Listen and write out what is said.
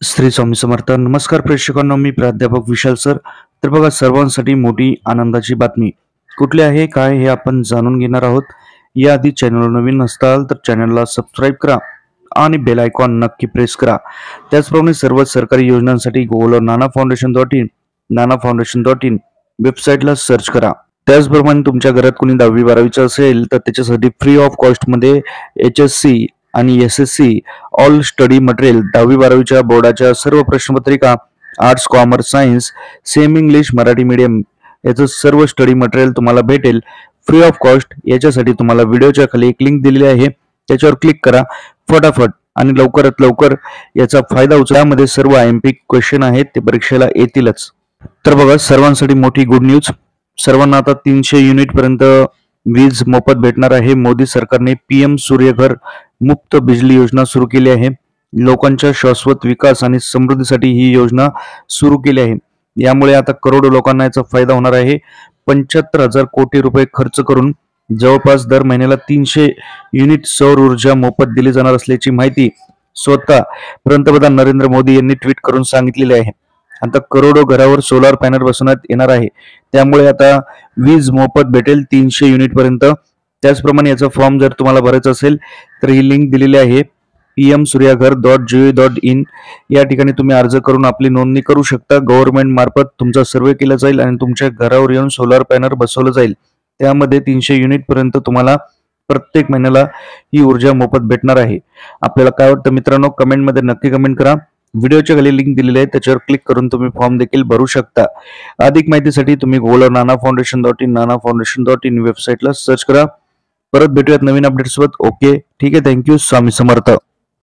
श्री स्वामी समर्थ. नमस्कार प्रेक्षकांनो, मी प्राध्यापक विशाल सर. तर बघा, सर्वांसाठी मोठी आनंदाची बातमी कुठली आहे काय हे आपण जाणून घेणार आहोत. याआधी चॅनलवर नवीन नसताल तर चॅनलला सबस्क्राईब करा आणि बेल आयकॉन नक्की प्रेस करा. त्याचप्रमाणे सर्व सरकारी योजनांसाठी गुगलवर नाना फाउंडेशन.in वेबसाईटला सर्च करा. त्याचप्रमाणे तुमच्या घरात कोणी 10वी-12वीचं असेल तर त्याच्यासाठी फ्री ऑफ कॉस्टमध्ये HSC आणि SSC ऑल स्टडी मटेरियल 10वी-12वीच्या बोर्डाच्या सर्व प्रश्नपत्रिका, arts, commerce, science, same English, Marathi medium याचं सर्व स्टडी मटेरियल तुम्हाला भेटेल फ्री ऑफ कॉस्ट. याच्यासाठी तुम्हाला व्हिडिओच्या खाली एक लिंक दिलेली आहे, त्याच्यावर क्लिक करा फटाफट आणि लवकरात लवकर याचा फायदा उचला. यामध्ये सर्व IMP क्वेश्चन आहेत, ते परीक्षेला येतीलच. तर बघा, सर्वांसाठी मोठी गुड न्यूज. सर्वांना आता 300 युनिट पर्यंत वीज मोफत भेटणार आहे. मोदी सरकारने PM सूर्यघर मुफ्त बिजली योजना सुरू केली आहे. लोकांच्या शाश्वत विकास आणि समृद्धीसाठी ही योजना सुरू केली आहे. यामुळे आता करोडो लोकांना याचा फायदा होणार आहे. 75,000 कोटी रुपये खर्च करून जवळपास दर महिन्याला 300 युनिट सौर ऊर्जा मोफत दिली जाणार असल्याची माहिती स्वतः पंतप्रधान नरेंद्र मोदी यांनी ट्विट करून सांगितलेली आहे. आता करोडो घरावर सोलार पॅनल बसवण्यात येणार आहे. त्यामुळे आता वीज मोफत भेटेल 300 युनिट पर्यंत. त्याचप्रमाणे याचा फॉर्म जर तुम्हाला भरायचा असेल तर ही लिंक दिलेली आहे pmsuryaghar.gov.in. या ठिकाणी तुम्ही अर्ज करून आपली नोंदणी करू शकता. गव्हर्नमेंट मार्फत तुमचा सर्वे केला जाईल आणि तुमच्या घरावर येऊन सोलार पॅनल बसवलं जाईल. त्यामध्ये 300 युनिट पर्यंत तुम्हाला प्रत्येक महिन्याला ही ऊर्जा मोफत भेटणार आहे. आपल्याला काय वाटतं मित्रांनो, कमेंटमध्ये नक्की कमेंट करा. व्हिडिओच्या खाली लिंक दिलेली आहे, त्याच्यावर क्लिक करून तुम्ही फॉर्म देखील भरू शकता. अधिक माहितीसाठी तुम्ही गुगलवर नानाफाउंडेशन.in वेबसाईटला सर्च करा. परत भेटूयात नवीन अपडेट्ससोबत. ओके, ठीक आहे. थँक्यू. स्वामी समर्थ.